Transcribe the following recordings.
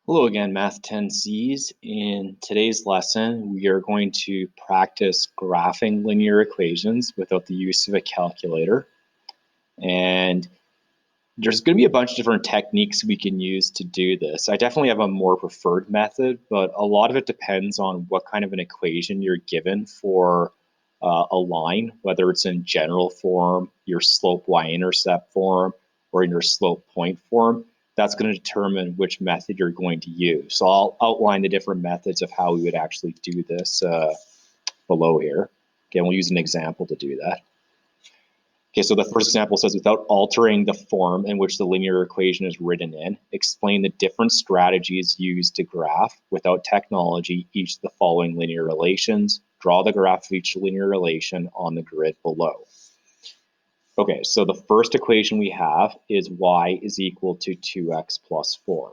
Hello again, Math 10Cs. In today's lesson, we are going to practice graphing linear equations without the use of a calculator. And there's going to be a bunch of different techniques we can use to do this. I definitely have a more preferred method, but a lot of it depends on what kind of an equation you're given for a line, whether it's in general form, your slope y-intercept form, or in your slope point form. That's going to determine which method you're going to use. So I'll outline the different methods of how we would actually do this below here. Okay, we'll use an example to do that. Okay, so the first example says, without altering the form in which the linear equation is written in, explain the different strategies used to graph without technology each of the following linear relations. Draw the graph of each linear relation on the grid below. Okay, so the first equation we have is y is equal to 2x plus 4.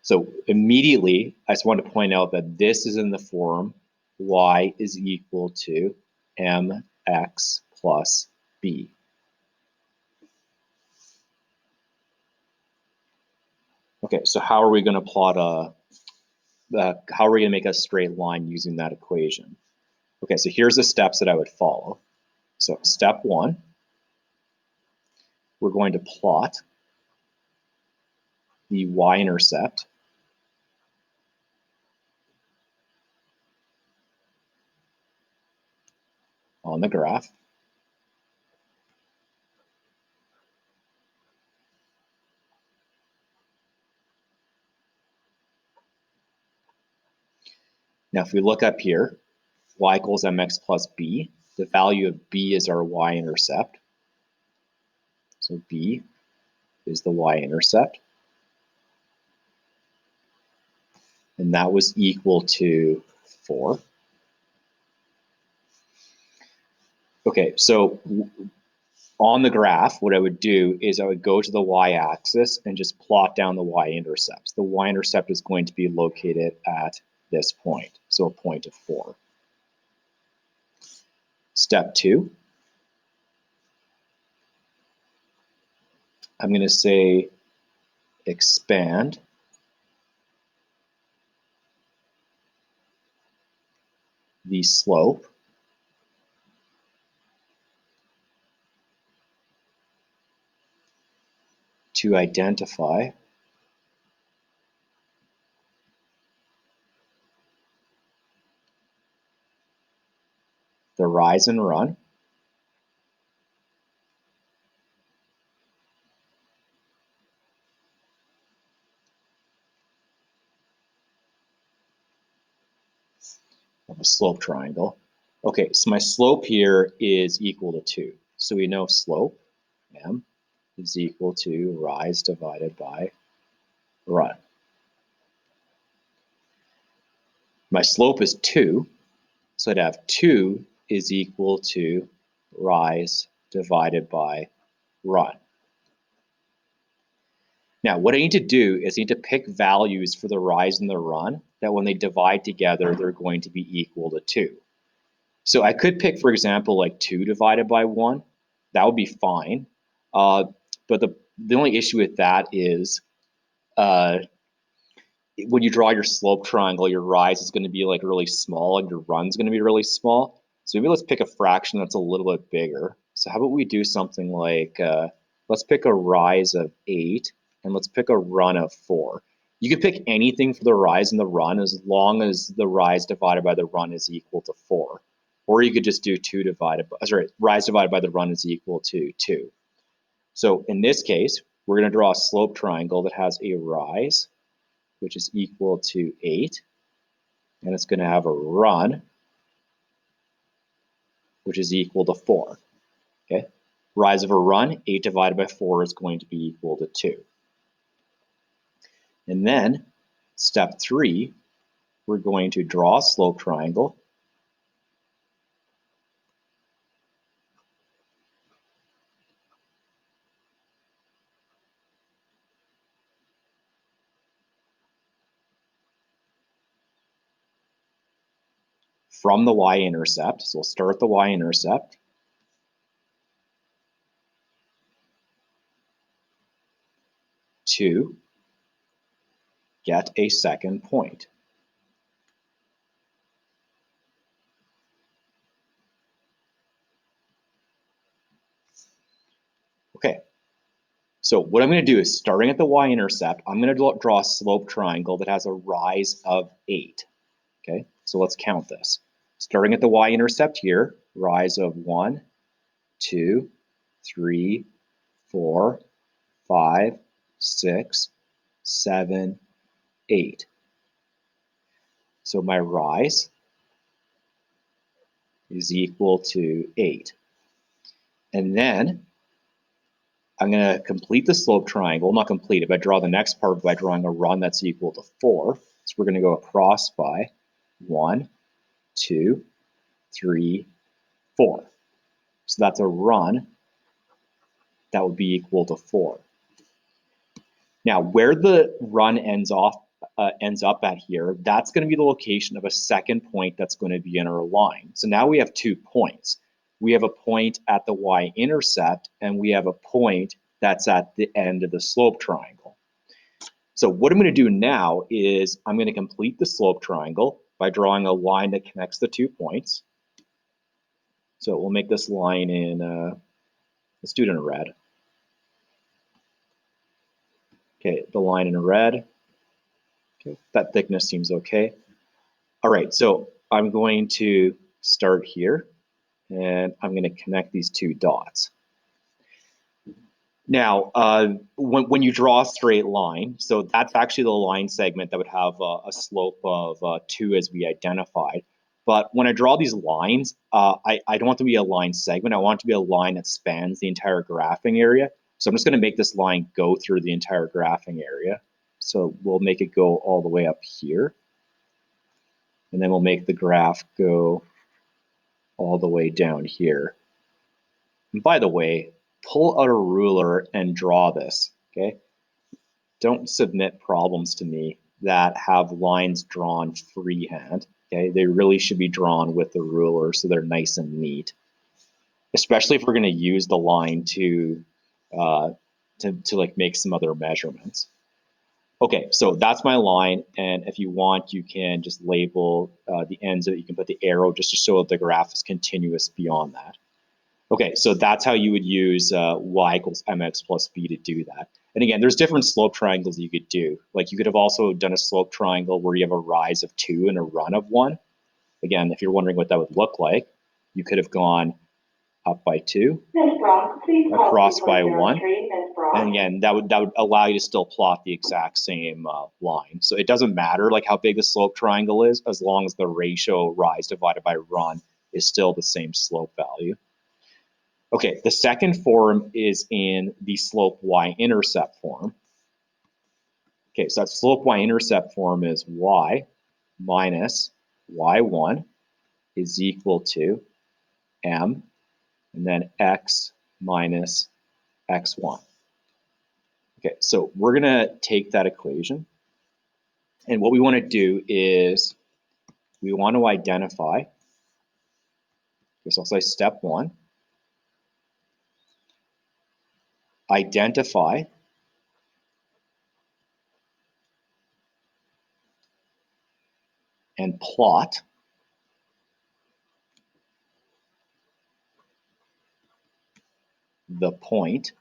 So immediately, I just want to point out that this is in the form y is equal to mx plus b. Okay, so how are we going to plot how are we going to make a straight line using that equation? Okay, so here's the steps that I would follow. So step one, we're going to plot the y-intercept on the graph. Now, if we look up here, y equals mx plus b, the value of b is our y-intercept. So b is the y-intercept. And that was equal to 4. Okay, so on the graph, what I would do is I would go to the y-axis and just plot down the y-intercepts. The y-intercept is going to be located at this point, so a point of 4. Step 2, I'm going to say expand the slope to identify the rise and run of a slope triangle. Okay, so my slope here is equal to 2. So we know slope, m, is equal to rise divided by run. My slope is 2, so I'd have 2 is equal to rise divided by run. Now, what I need to do is I need to pick values for the rise and the run that when they divide together, they're going to be equal to 2. So I could pick, for example, like 2 divided by 1. That would be fine. But the only issue with that is when you draw your slope triangle, your rise is going to be like really small and your run is going to be really small. So maybe let's pick a fraction that's a little bit bigger. So how about we do something like, let's pick a rise of 8 and let's pick a run of 4. You could pick anything for the rise and the run as long as the rise divided by the run is equal to 4. Or you could just do rise divided by the run is equal to 2. So in this case, we're going to draw a slope triangle that has a rise, which is equal to 8, and it's going to have a run, which is equal to 4. Okay, rise of a run, 8 divided by 4 is going to be equal to 2. And then step 3, we're going to draw a slope triangle. From the y-intercept, so we'll start the y-intercept. to get a second point. Okay, so what I'm going to do is, starting at the y-intercept, I'm going to draw a slope triangle that has a rise of 8. Okay, so let's count this. Starting at the y-intercept here, rise of 1, 2, 3, 4, 5, 6, 7, 8. So my rise is equal to 8. And then I'm going to complete the slope triangle, not complete it, but draw the next part by drawing a run that's equal to 4. So we're going to go across by 1, 2, 3, 4. So that's a run that would be equal to 4. Now, where the run ends up at here, that's going to be the location of a second point that's going to be in our line. So now we have 2 points. We have a point at the y-intercept, and we have a point that's at the end of the slope triangle. So what I'm going to do now is I'm going to complete the slope triangle by drawing a line that connects the 2 points. So we'll make this line in, let's do it in red. Okay, the line in red. Okay, that thickness seems okay. All right, so I'm going to start here, and I'm going to connect these 2 dots. Now, when you draw a straight line, so that's actually the line segment that would have a slope of 2 as we identified. But when I draw these lines, I don't want it to be a line segment. I want it to be a line that spans the entire graphing area. So I'm just going to make this line go through the entire graphing area. So we'll make it go all the way up here. And then we'll make the graph go all the way down here. And by the way, pull out a ruler and draw this, okay? Don't submit problems to me that have lines drawn freehand, okay? They really should be drawn with the ruler so they're nice and neat, especially if we're going to use the line to like make some other measurements. Okay, so that's my line, and if you want, you can just label the ends of it. You can put the arrow just to show that the graph is continuous beyond that. Okay, so that's how you would use y equals mx plus b to do that. And again, there's different slope triangles you could do. Like you could have also done a slope triangle where you have a rise of 2 and a run of 1. Again, if you're wondering what that would look like, you could have gone up by 2, across by 1. And again, that would allow you to still plot the exact same line. So it doesn't matter like how big the slope triangle is, as long as the ratio rise divided by run is still the same slope value. Okay, the second form is in the slope y-intercept form. Okay, so that slope y-intercept form is y minus y1 is equal to m, and then x minus x1. Okay, so we're going to take that equation, and what we want to do is we want to identify, okay, so I'll say step 1, identify and plot the point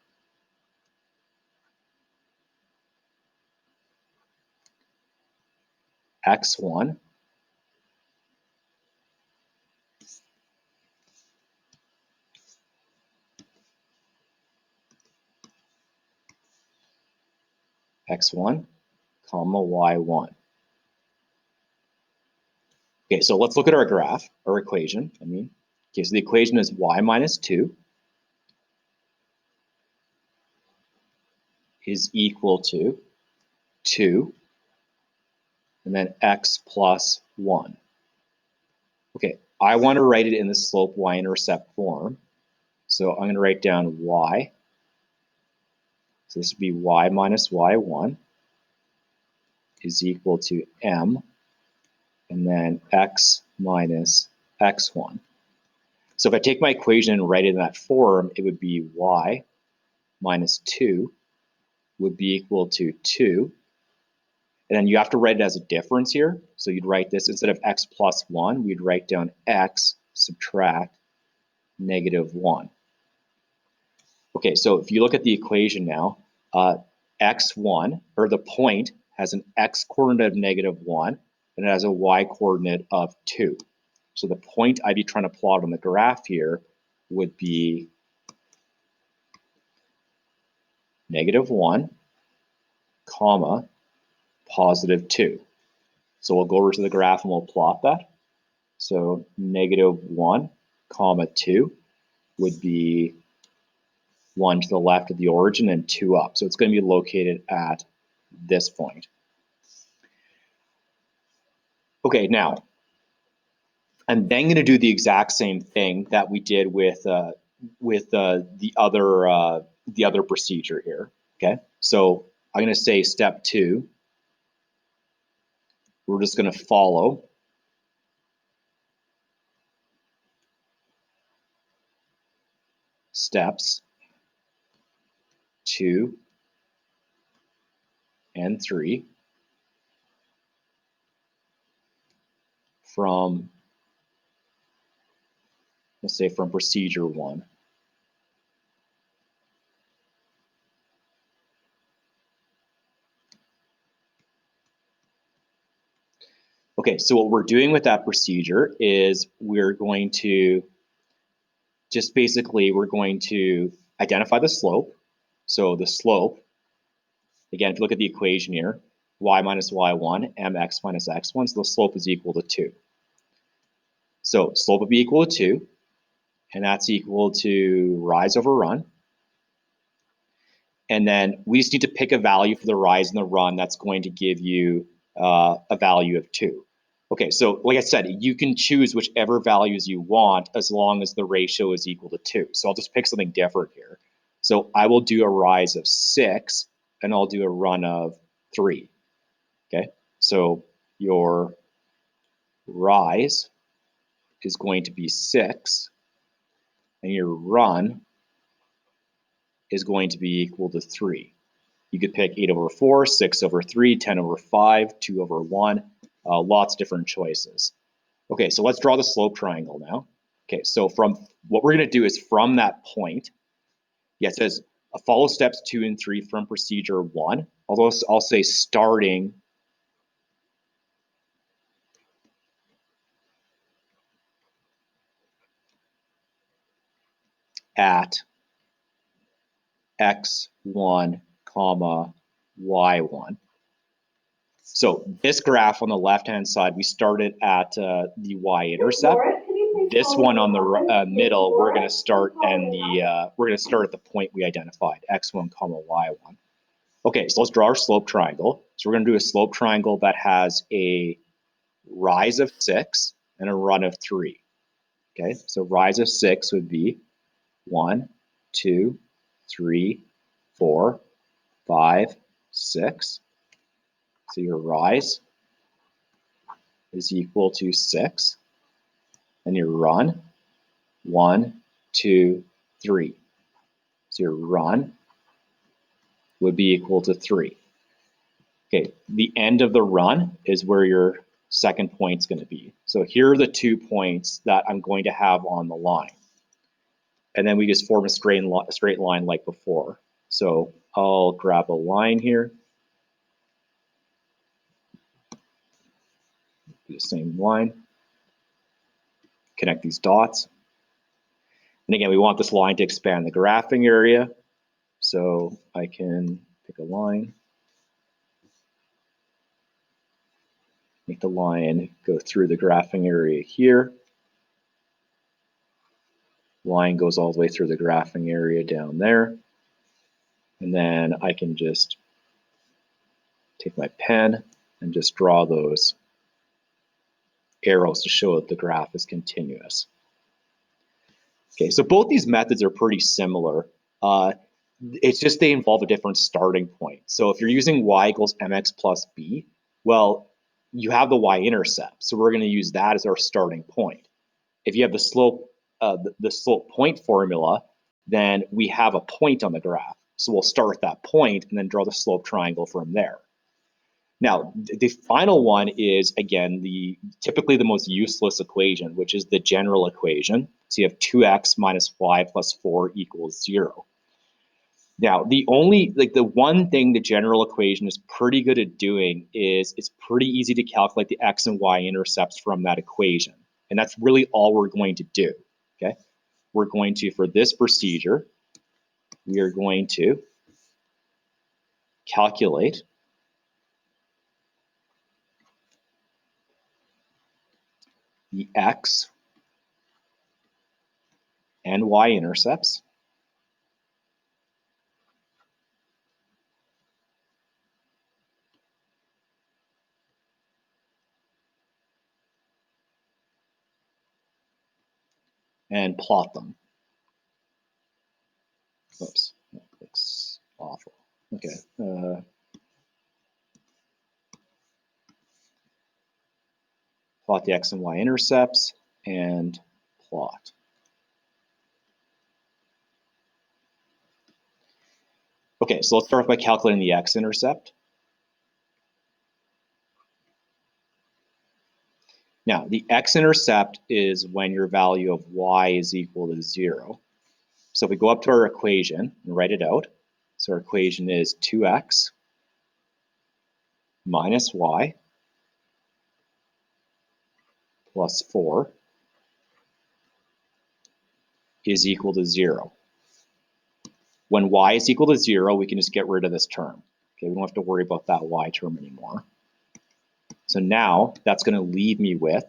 x1 x1, comma y1. Okay, so let's look at our graph, our equation, Okay, so the equation is y minus 2 is equal to 2, and then x plus 1. Okay, I want to write it in the slope y-intercept form. So I'm going to write down y. So this would be y minus y1 is equal to m, and then x minus x1. So if I take my equation and write it in that form, it would be y minus 2 would be equal to 2. And then you have to write it as a difference here. So you'd write this, instead of x plus 1, we'd write down x subtract -1. Okay, so if you look at the equation now, x1, or the point, has an x coordinate of -1, and it has a y coordinate of 2. So the point I'd be trying to plot on the graph here would be -1, comma, +2. So we'll go over to the graph and we'll plot that. So -1, comma 2 would be 1 to the left of the origin and 2 up. So it's going to be located at this point. Okay, now I'm then going to do the exact same thing that we did with the other procedure here. Okay, so I'm going to say step 2. We're just going to follow steps 2 and 3 from, let's say, from procedure 1. Okay, so what we're doing with that procedure is we're going to just basically, we're going to identify the slope. So the slope, again, if you look at the equation here, y minus y1, mx minus x1, so the slope is equal to 2. So slope would be equal to 2, and that's equal to rise over run. And then we just need to pick a value for the rise and the run that's going to give you a value of 2. Okay, so like I said, you can choose whichever values you want as long as the ratio is equal to 2. So I'll just pick something different here. So I will do a rise of 6, and I'll do a run of 3. Okay, so your rise is going to be 6, and your run is going to be equal to 3. You could pick 8 over 4, 6 over 3, 10 over 5, 2 over 1, lots of different choices. Okay, so let's draw the slope triangle now. Okay, so from what we're going to do is from that point, yeah, it says follow steps 2 and 3 from procedure 1. Although I'll say starting at x1, comma y1. So this graph on the left-hand side, we started at the y-intercept. This one on the middle, we're going to start and we're going to start at the point we identified, x1, comma y1. Okay, so let's draw our slope triangle. So we're going to do a slope triangle that has a rise of 6 and a run of 3. Okay, so rise of 6 would be 1, 2, 3, 4, 5, 6. So your rise is equal to 6, and your run 1, 2, 3. So your run would be equal to 3. Okay, the end of the run is where your second point's going to be. So here are the 2 points that I'm going to have on the line. And then we just form a straight line like before. So I'll grab a line here. Do the same line. Connect these dots. And again, we want this line to expand the graphing area. So I can pick a line. Make the line go through the graphing area here. Line goes all the way through the graphing area down there. And then I can just take my pen and just draw those arrows to show that the graph is continuous. Okay, so both these methods are pretty similar. It's just they involve a different starting point. So if you're using y equals mx plus b, well, you have the y-intercept. So we're going to use that as our starting point. If you have the slope point formula, then we have a point on the graph. So we'll start at that point and then draw the slope triangle from there. Now, the final one is, again, typically the most useless equation, which is the general equation. So you have 2x minus y plus 4 equals 0. Now, the one thing the general equation is pretty good at doing is it's pretty easy to calculate the x and y intercepts from that equation. And that's really all we're going to do, okay? We're going to, for this procedure, we are going to calculate the x and y intercepts and plot them. Oops, that looks awful. Okay. Plot the x and y intercepts and plot. Okay, so let's start off by calculating the x-intercept. Now, the x-intercept is when your value of y is equal to 0. So if we go up to our equation and write it out, so our equation is 2x minus y plus 4 is equal to 0. When y is equal to 0, we can just get rid of this term. Okay, we don't have to worry about that y term anymore. So now that's going to leave me with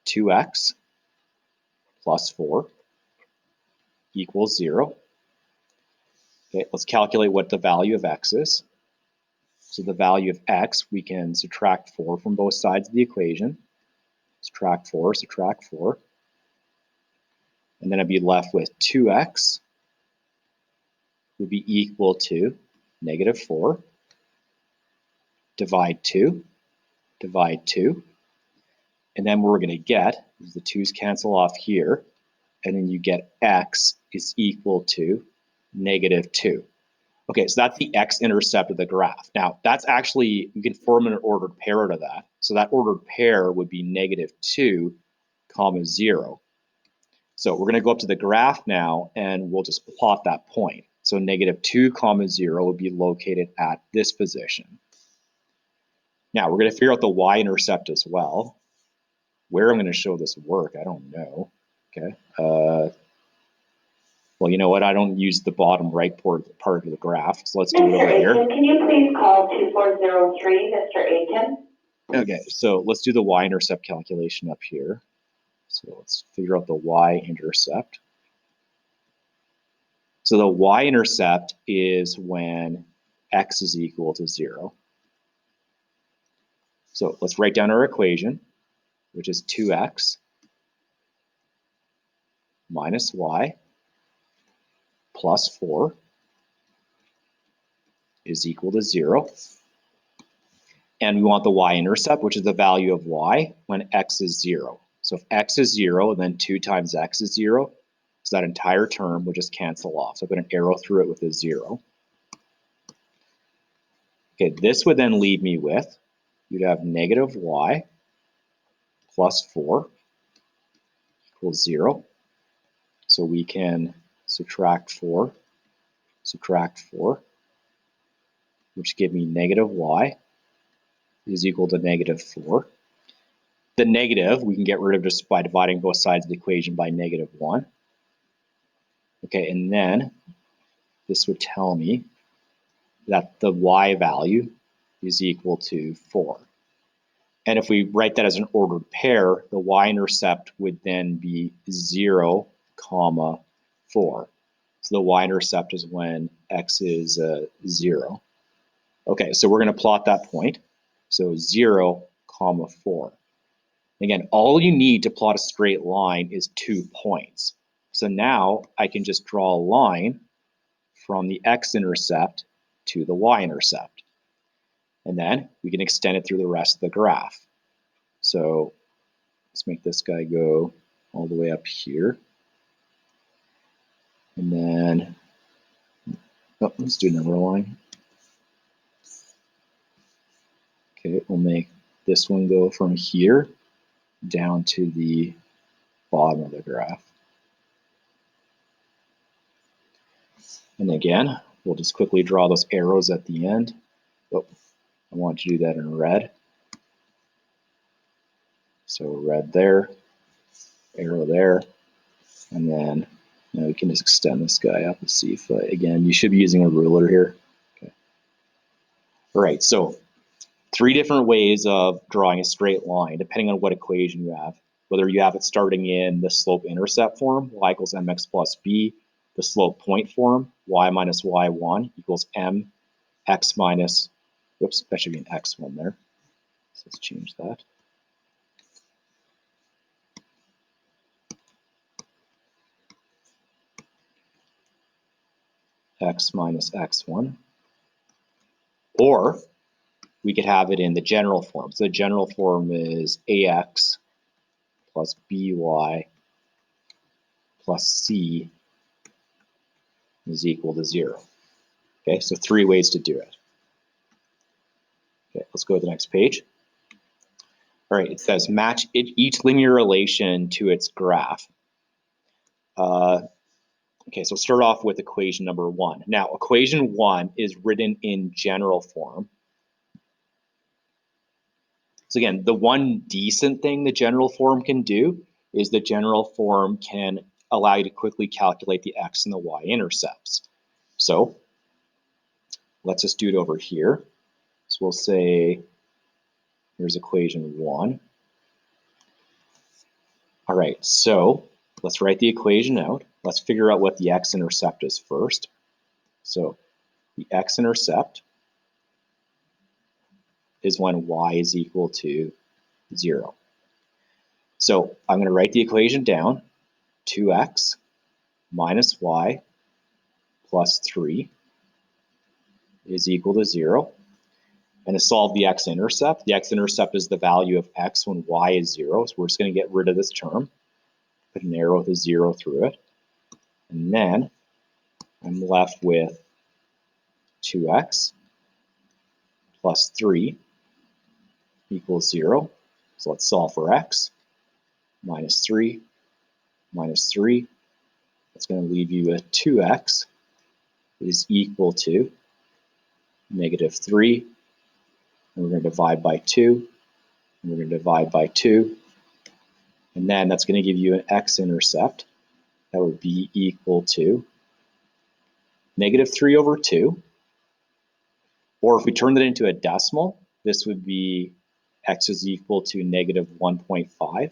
2x plus 4 equals 0. Okay, let's calculate what the value of x is. So the value of x, we can subtract 4 from both sides of the equation. Subtract 4, subtract 4. And then I'd be left with 2x would be equal to negative 4. Divide 2. Divide 2. And then what we're going to get is the 2's cancel off here. And then you get x is equal to negative 2. Okay, so that's the x-intercept of the graph. Now, that's actually, you can form an ordered pair out of that. So that ordered pair would be negative 2, comma 0. So we're going to go up to the graph now, and we'll just plot that point. So negative 2, comma 0 would be located at this position. Now, we're going to figure out the y-intercept as well. Where I'm going to show this work, I don't know. Okay. Well, you know what? I don't use the bottom right part of the graph, so let's do it over here. Can you please call 2403, Mr. Aiken? Okay, so let's do the y-intercept calculation up here. So let's figure out the y-intercept. So the y-intercept is when x is equal to 0. So let's write down our equation, which is 2x minus y plus 4 is equal to 0. And we want the y-intercept, which is the value of y when x is 0. So if x is 0, then 2 times x is 0. So that entire term will just cancel off. So I put an arrow through it with a 0. Okay, this would then leave me with, you'd have negative y plus 4 equals 0. So we can subtract 4, which give me negative y is equal to negative 4. The negative we can get rid of just by dividing both sides of the equation by negative 1. Okay, and then this would tell me that the y value is equal to 4. And if we write that as an ordered pair, the y-intercept would then be 0, comma 4. So the y-intercept is when x is 0. Okay, so we're going to plot that point. So 0, comma 4. Again, all you need to plot a straight line is 2 points. So now I can just draw a line from the x-intercept to the y-intercept. And then we can extend it through the rest of the graph. So let's make this guy go all the way up here. And then Oh, let's do number line. Okay, we'll make this one go from here down to the bottom of the graph. And again, we'll just quickly draw those arrows at the end. Oh, I want to do that in red. So red there, arrow there, and then we can just extend this guy up and see if, again, you should be using a ruler here. Okay. All right, so 3 different ways of drawing a straight line, depending on what equation you have. Whether you have it starting in the slope-intercept form, y equals mx plus b, the slope point form, y minus y1 equals mx minus, whoops, that should be an x1 there. So let's change that. X minus x1. Or we could have it in the general form. So the general form is ax plus by plus c is equal to 0. Okay, so 3 ways to do it. Okay, let's go to the next page. All right, it says match each linear relation to its graph. Okay, so start off with equation number 1. Now, equation 1 is written in general form. So again, the one decent thing the general form can do is the general form can allow you to quickly calculate the x and the y intercepts. So let's just do it over here. So we'll say, here's equation 1. All right, so let's write the equation out. Let's figure out what the x-intercept is first. So the x-intercept is when y is equal to 0. So I'm going to write the equation down. 2x minus y plus 3 is equal to 0. And to solve the x-intercept is the value of x when y is 0. So we're just going to get rid of this term, put an arrow with a 0 through it. And then I'm left with 2x plus 3 equals 0. So let's solve for x. Minus 3 minus 3. That's going to leave you with 2x is equal to negative 3. And we're going to divide by 2. And we're going to divide by 2. And then that's going to give you an x-intercept. That would be equal to negative 3 over 2. Or if we turn that into a decimal, this would be x is equal to negative 1.5.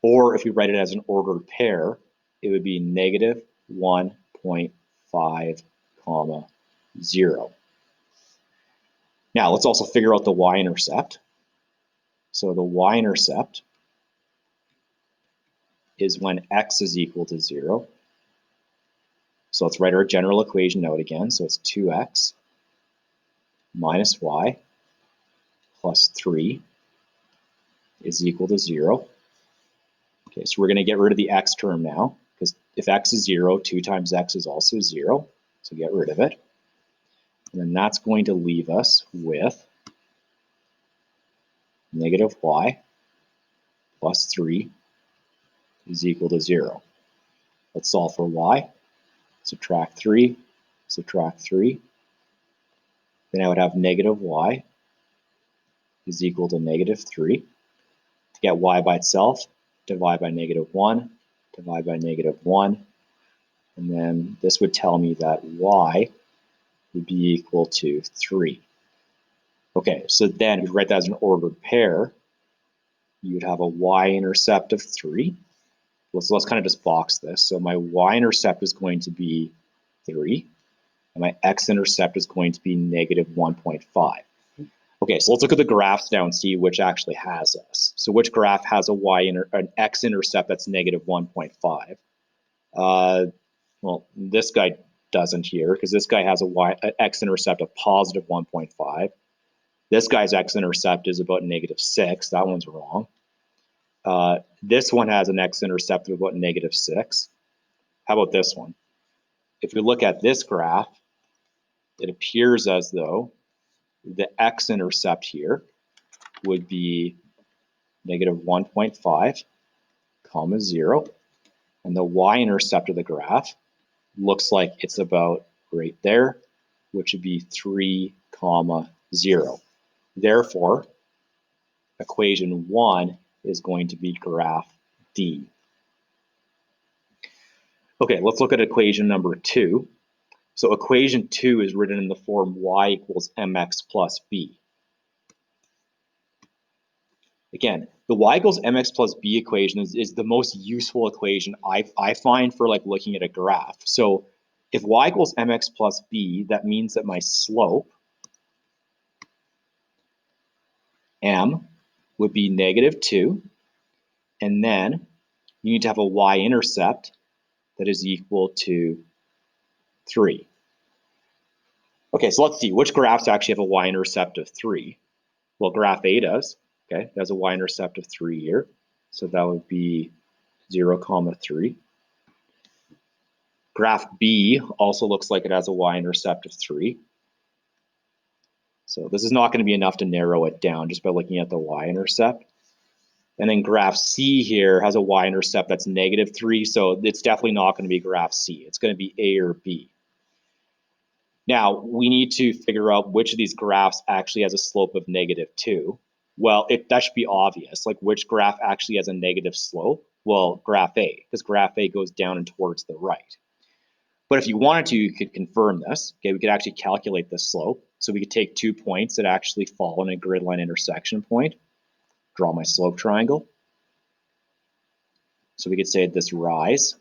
Or if we write it as an ordered pair, it would be negative 1.5, comma 0. Now let's also figure out the y-intercept. So the y-intercept is when x is equal to 0. So let's write our general equation out again. So it's 2x minus y plus 3 is equal to 0. Okay, so we're going to get rid of the x term now, because if x is 0, 2 times x is also 0. So get rid of it. And then that's going to leave us with negative y plus 3 is equal to 0. Let's solve for y. Subtract 3, subtract 3. Then I would have negative y is equal to negative 3. To get y by itself, divide by negative 1, divide by negative 1. And then this would tell me that y would be equal to 3. Okay, so then if you write that as an ordered pair, you would have a y-intercept of 3. So let's kind of just box this. So my y-intercept is going to be 3, and my x-intercept is going to be negative 1.5. Okay, so let's look at the graphs now and see which actually has this. So which graph has an x-intercept that's negative 1.5? Well, this guy doesn't here, because this guy has an x-intercept of positive 1.5. This guy's x-intercept is about negative 6. That one's wrong. This one has an x-intercept of about negative 6. How about this one? if we look at this graph, it appears as though the x-intercept here would be negative 1.5, comma 0, and the y-intercept of the graph looks like it's about right there, which would be 3, comma 0. Therefore, equation 1 is going to be graph D. Okay, let's look at equation number 2. So equation 2 is written in the form y equals mx plus b. Again, the y equals mx plus b equation is the most useful equation I find for like looking at a graph. So if y equals mx plus b, that means that my slope, m, would be negative 2. And then you need to have a y-intercept that is equal to 3. Okay, so let's see, which graphs actually have a y-intercept of 3? Well, graph A does. Okay, it has a y-intercept of 3 here. So that would be 0, comma 3. Graph B also looks like it has a y-intercept of 3. So this is not going to be enough to narrow it down just by looking at the y-intercept. And then graph C here has a y-intercept that's negative 3. So it's definitely not going to be graph C. It's going to be A or B. Now, we need to figure out which of these graphs actually has a slope of negative 2. Well, that should be obvious. Like, which graph actually has a negative slope? Well, graph A, because graph A goes down and towards the right. But if you wanted to, you could confirm this. Okay, we could actually calculate the slope. So we could take 2 points that actually fall in a grid line intersection point, draw my slope triangle. So we could say this rise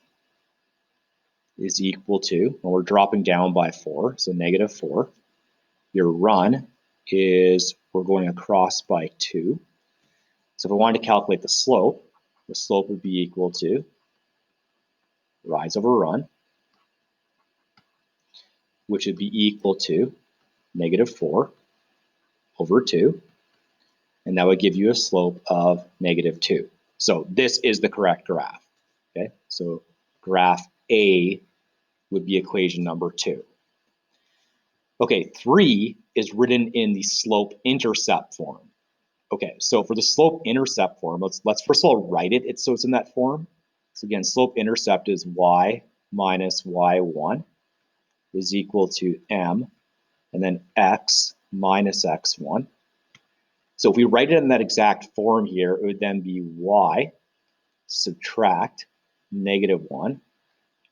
is equal to, well, we're dropping down by 4, so negative 4. Your run is, we're going across by 2. So if I wanted to calculate the slope would be equal to rise over run, which would be equal to negative 4 over 2. And that would give you a slope of negative 2. So this is the correct graph. Okay, so graph A would be equation number 2. Okay, 3 is written in the slope-intercept form. Okay, so for the slope-intercept form, let's first of all write it so it's in that form. So again, slope-intercept is y minus y1 is equal to m, and then x minus x1. So if we write it in that exact form here, it would then be y subtract negative 1.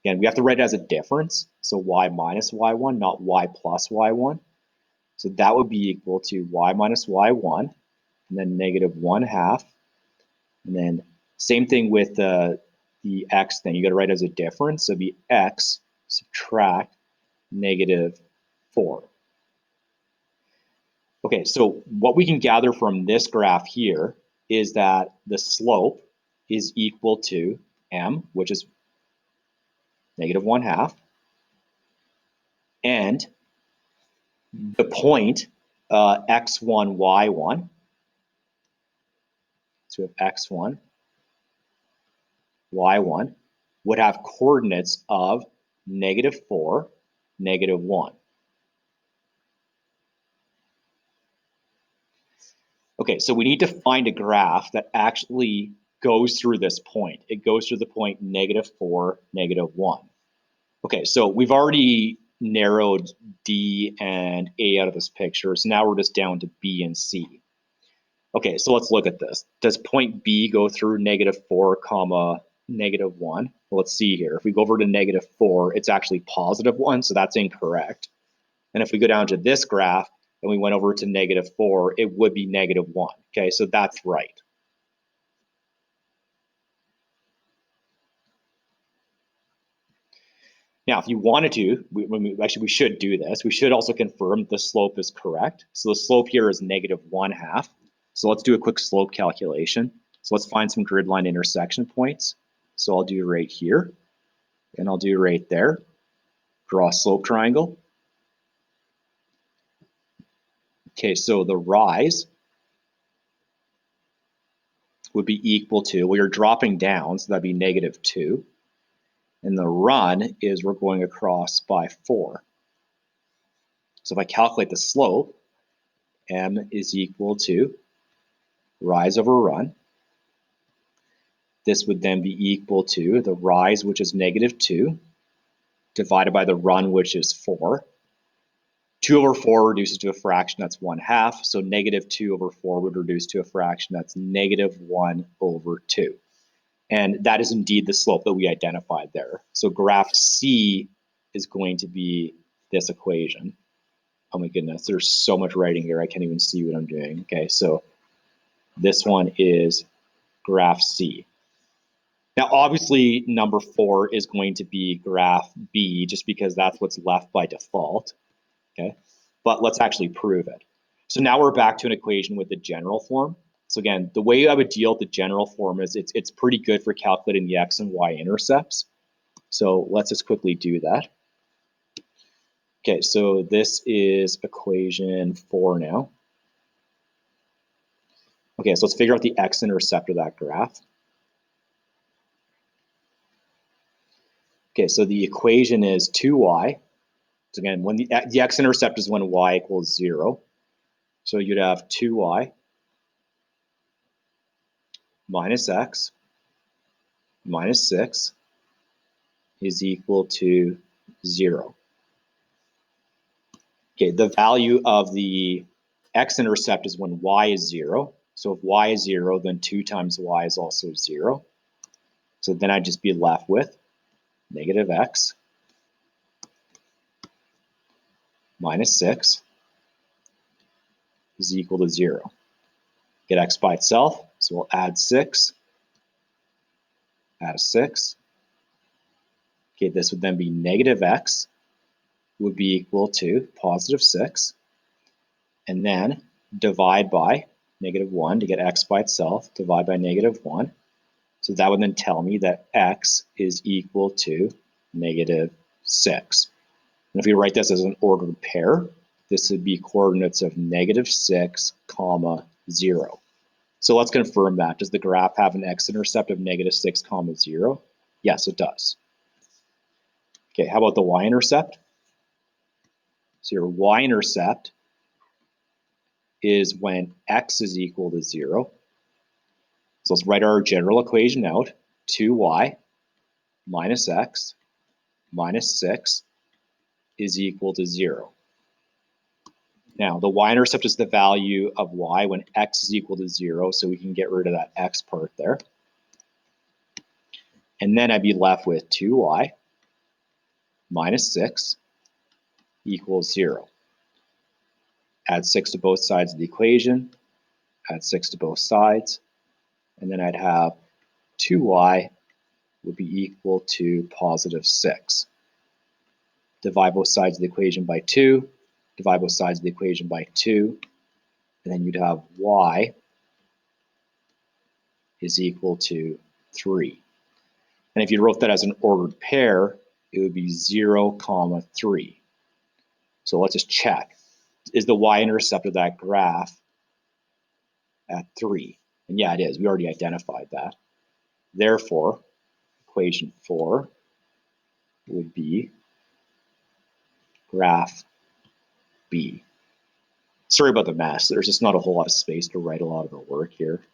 Again, we have to write it as a difference. So y minus y1, not y plus y1. So that would be equal to y minus y1, and then negative 1/2. And then same thing with the x thing. You got to write it as a difference. So it'd be x subtract negative 4. Okay, so what we can gather from this graph here is that the slope is equal to m, which is negative 1/2, and the point x1, y1. So we have x1, y1 would have coordinates of negative 4, negative 1. Okay, so we need to find a graph that actually goes through this point. It goes through the point negative 4, negative 1. Okay, so we've already narrowed D and A out of this picture, so now we're just down to B and C. Okay, so let's look at this. Does point B go through negative 4, comma negative 1? Well, let's see here. If we go over to negative 4, it's actually positive 1, so that's incorrect. And if we go down to this graph and we went over to negative 4, it would be negative 1. Okay, so that's right. Now, if you wanted to, we should do this. We should also confirm the slope is correct. So the slope here is negative 1/2. So let's do a quick slope calculation. So let's find some grid line intersection points. So I'll do right here, and I'll do right there. Draw a slope triangle. Okay, so the rise would be equal to, well, you're dropping down, so that'd be negative 2. And the run is we're going across by 4. So if I calculate the slope, m is equal to rise over run. This would then be equal to the rise, which is -2, divided by the run, which is 4. 2 over 4 reduces to a fraction that's 1/2. So -2 over 4 would reduce to a fraction that's -1 over 2. And that is indeed the slope that we identified there. So graph C is going to be this equation. Oh my goodness, there's so much writing here. I can't even see what I'm doing. Okay, so this one is graph C. Now, obviously, number 4 is going to be graph B, just because that's what's left by default. Okay, but let's actually prove it. So now we're back to an equation with the general form. So again, the way I would deal with the general form is it's pretty good for calculating the x and y intercepts. So let's just quickly do that. Okay, so this is equation 4 now. Okay, so let's figure out the x-intercept of that graph. Okay, so the equation is 2y. So again, when the x-intercept is when y equals 0. So you'd have 2y minus x minus 6 is equal to 0. Okay, the value of the x-intercept is when y is 0. So if y is 0, then 2 times y is also 0. So then I'd just be left with -x minus 6 is equal to 0. Get x by itself, so we'll add 6, add a 6. Okay, this would then be -x would be equal to +6, and then divide by -1 to get x by itself, divide by -1. So that would then tell me that x is equal to -6. And if we write this as an ordered pair, this would be coordinates of -6, 0. So let's confirm that. Does the graph have an x-intercept of -6, 0? Yes, it does. Okay, how about the y-intercept? So your y-intercept is when x is equal to 0. So let's write our general equation out. 2y minus x minus 6 is equal to 0. Now, the y-intercept is the value of y when x is equal to 0, so we can get rid of that x part there. And then I'd be left with 2y minus 6 equals 0. Add 6 to both sides of the equation, add 6 to both sides, and then I'd have 2y would be equal to +6. Divide both sides of the equation by 2, divide both sides of the equation by 2, and then you'd have y is equal to 3. And if you wrote that as an ordered pair, it would be 0, 3. So let's just check. Is the y-intercept of that graph at 3? And yeah, it is. We already identified that. Therefore, equation 4 would be graph B. Sorry about the mess. There's just not a whole lot of space to write a lot of the work here.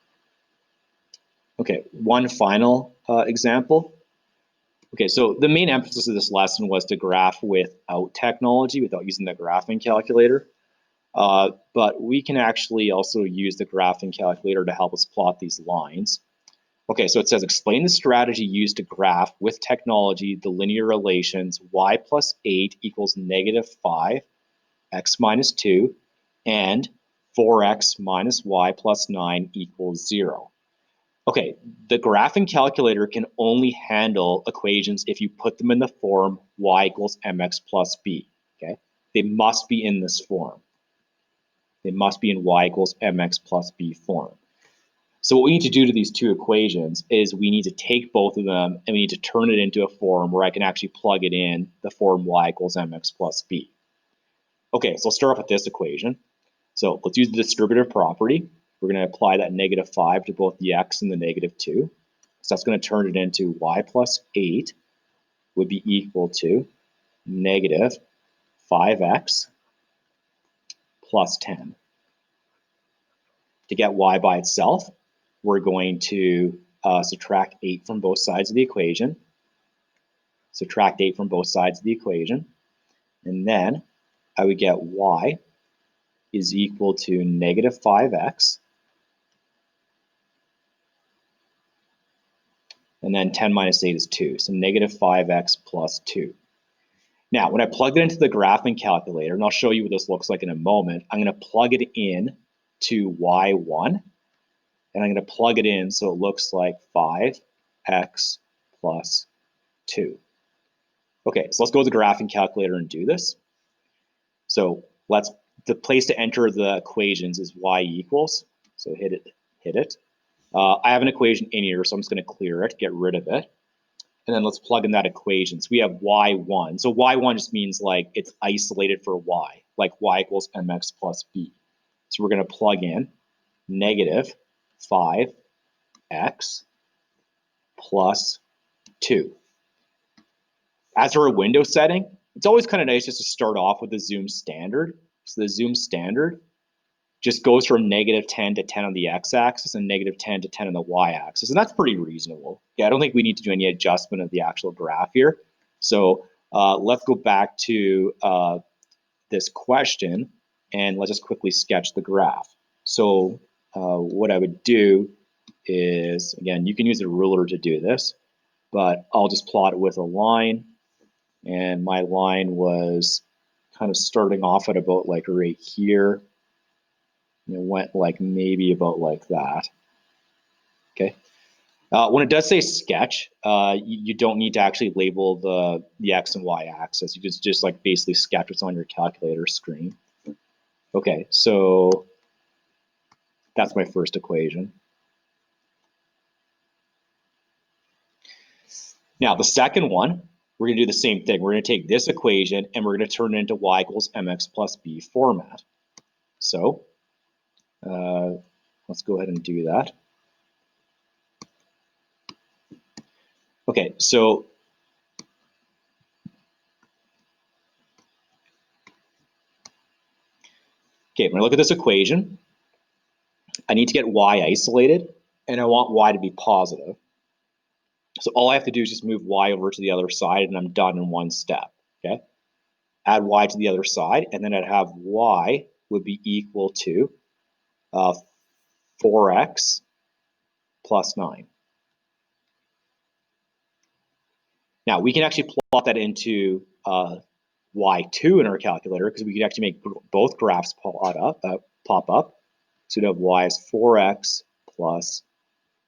Okay, one final example. Okay, so the main emphasis of this lesson was to graph without technology, without using the graphing calculator. But we can actually also use the graphing calculator to help us plot these lines. Okay, so it says explain the strategy used to graph with technology the linear relations y plus 8 equals -5, x minus 2, and 4x minus y plus 9 equals 0. Okay, the graphing calculator can only handle equations if you put them in the form y equals mx plus b. Okay, they must be in this form. They must be in y equals mx plus b form. So what we need to do to these two equations is we need to take both of them and we need to turn it into a form where I can actually plug it in the form y equals mx plus b. Okay, so I'll start off with this equation. So let's use the distributive property. We're going to apply that -5 to both the x and the -2. So that's going to turn it into y plus 8 would be equal to negative 5x plus 10. To get y by itself, we're going to subtract 8 from both sides of the equation. Subtract 8 from both sides of the equation. And then I would get y is equal to negative 5x. And then 10 minus 8 is 2. So negative 5x plus 2. Now, when I plug it into the graphing calculator, and I'll show you what this looks like in a moment, I'm going to plug it in to y1. And I'm going to plug it in so it looks like 5x plus 2. Okay, so let's go to the graphing calculator and do this. So the place to enter the equations is y equals. So hit it. I have an equation in here, so I'm just going to clear it, get rid of it. And then let's plug in that equation. So we have y1. So y1 just means like it's isolated for y, like y equals mx plus b. So we're going to plug in negative 5x plus 2. As for a window setting, it's always kind of nice just to start off with the zoom standard. So the zoom standard just goes from negative 10 to 10 on the x-axis and negative 10 to 10 on the y-axis. And that's pretty reasonable. Yeah, I don't think we need to do any adjustment of the actual graph here. So let's go back to this question and let's just quickly sketch the graph. So what I would do is, again, you can use a ruler to do this, but I'll just plot it with a line. And my line was kind of starting off at about like right here. And it went like maybe about like that. Okay. When it does say sketch, you don't need to actually label the x and y axis. You just like basically sketch what's on your calculator screen. Okay, so that's my first equation. Now the second one, we're gonna do the same thing. We're gonna take this equation and we're gonna turn it into y equals mx plus b format. So let's go ahead and do that. Okay, so when I look at this equation, I need to get y isolated and I want y to be positive. So all I have to do is just move y over to the other side and I'm done in one step, okay? Add y to the other side and then I'd have y would be equal to 4x plus 9. Now we can actually plot that into y2 in our calculator because we can actually make both graphs pop up. So we'd have y is 4x plus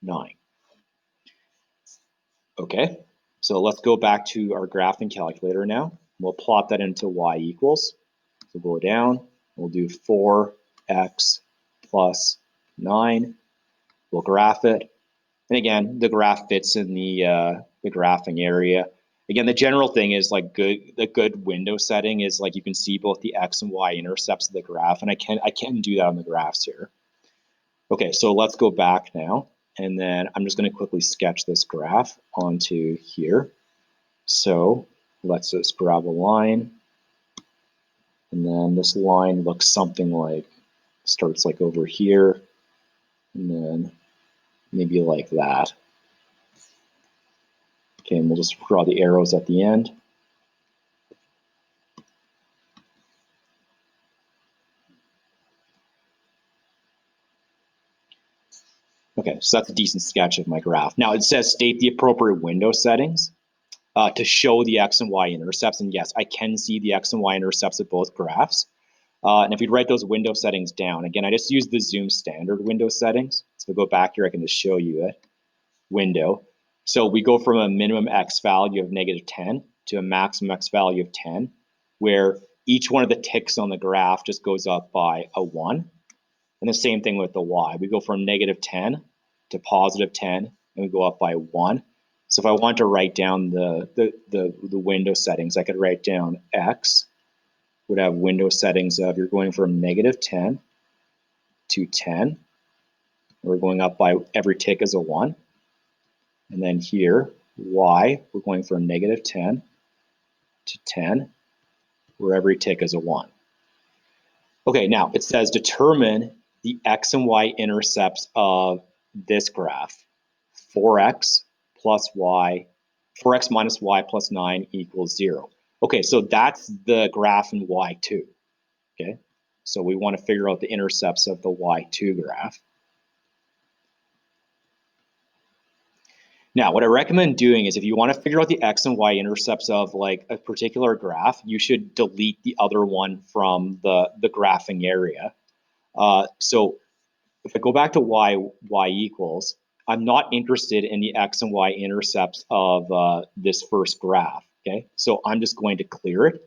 9. Okay, so let's go back to our graphing calculator now. We'll plot that into y equals. So go down, we'll do 4x plus 9. We'll graph it. And again, the graph fits in the graphing area. Again, the general thing is like the good window setting is like you can see both the x and y intercepts of the graph, and I can do that on the graphs here. Okay, so let's go back now, and then I'm just going to quickly sketch this graph onto here. So let's just grab a line, and then this line looks something like, starts like over here, and then maybe like that. Okay, and we'll just draw the arrows at the end. Okay, so that's a decent sketch of my graph. Now it says state the appropriate window settings to show the x and y intercepts. And yes, I can see the x and y intercepts of both graphs. And if we write those window settings down, again, I just use the zoom standard window settings. So if I go back here, I can just show you it. Window. So we go from a minimum x value of negative 10 to a maximum x value of 10, where each one of the ticks on the graph just goes up by a 1. And the same thing with the y. We go from negative 10 to positive 10, and we go up by 1. So if I want to write down the window settings, I could write down x would have window settings of you're going from negative 10 to 10. We're going up by every tick is a 1. And then here y, we're going from -10 to 10, where every tick is a 1. Okay, now it says determine the x and y intercepts of this graph. 4x minus y plus 9 equals 0. Okay, so that's the graph in y2. Okay, so we want to figure out the intercepts of the y2 graph. Now, what I recommend doing is if you want to figure out the x and y intercepts of like a particular graph, you should delete the other one from the graphing area. So if I go back to y equals, I'm not interested in the x and y intercepts of this first graph, okay? So I'm just going to clear it.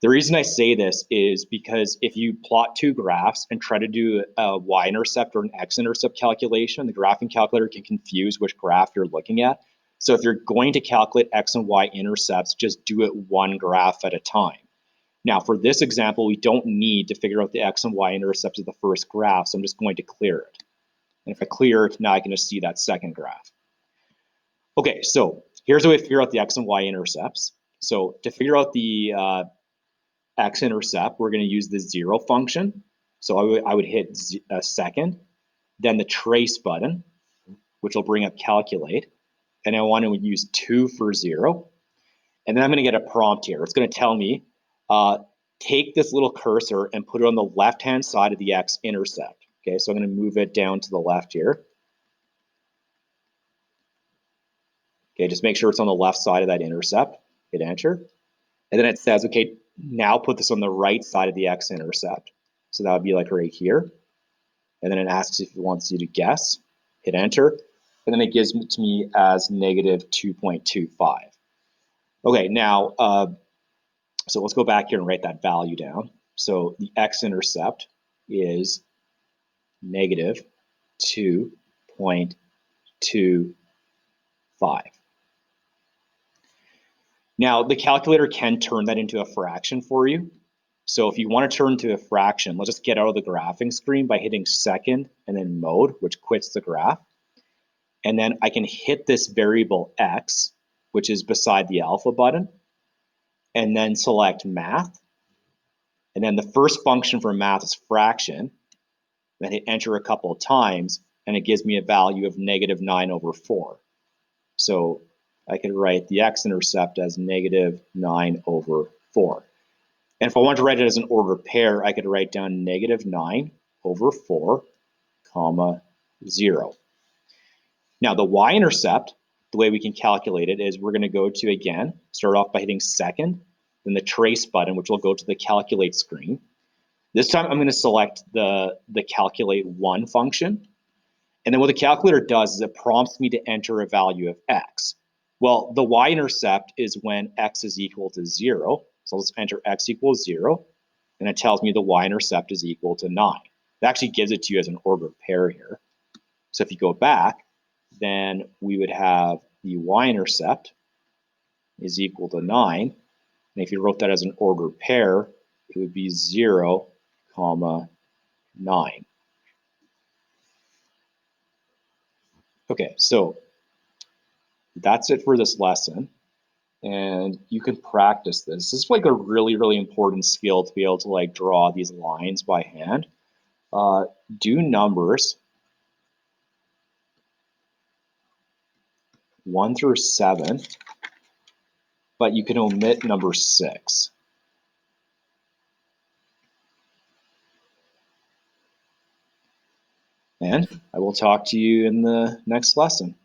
The reason I say this is because if you plot two graphs and try to do a y-intercept or an x-intercept calculation, the graphing calculator can confuse which graph you're looking at. So if you're going to calculate x and y intercepts, just do it one graph at a time. Now, for this example, we don't need to figure out the x and y intercepts of the first graph, so I'm just going to clear it. And if I clear it, now I can just see that second graph. Okay, so here's a way to figure out the x and y intercepts. So to figure out the x-intercept, we're going to use the 0 function. So I would hit a second, then the trace button, which will bring up calculate. And I want to use 2 for 0. And then I'm going to get a prompt here. It's going to tell me, take this little cursor and put it on the left-hand side of the x-intercept. Okay, so I'm going to move it down to the left here. Okay, just make sure it's on the left side of that intercept. Hit enter. And then it says, okay, now put this on the right side of the x-intercept. So that would be like right here. And then it asks if it wants you to guess. Hit enter. And then it gives it to me as -2.25. Okay, now, so let's go back here and write that value down. So the x-intercept is -2.25. Now, the calculator can turn that into a fraction for you. So if you want to turn to a fraction, let's just get out of the graphing screen by hitting second and then mode, which quits the graph. And then I can hit this variable x, which is beside the alpha button, and then select math. And then the first function for math is fraction. Then hit enter a couple of times, and it gives me a value of -9/4. So I could write the x-intercept as -9/4. And if I wanted to write it as an ordered pair, I could write down -9/4, comma 0. Now the y-intercept, the way we can calculate it is we're going to go to, again, start off by hitting second, then the trace button, which will go to the calculate screen. This time I'm going to select the calculate 1 function. And then what the calculator does is it prompts me to enter a value of x. Well, the y-intercept is when x is equal to 0. So let's enter x equals 0. And it tells me the y-intercept is equal to 9. It actually gives it to you as an ordered pair here. So if you go back, then we would have the y-intercept is equal to 9. And if you wrote that as an ordered pair, it would be 0, comma 9. Okay, so that's it for this lesson. And you can practice this. This is like a really, really important skill to be able to like draw these lines by hand. Do numbers 1 through 7, but you can omit number 6. And I will talk to you in the next lesson.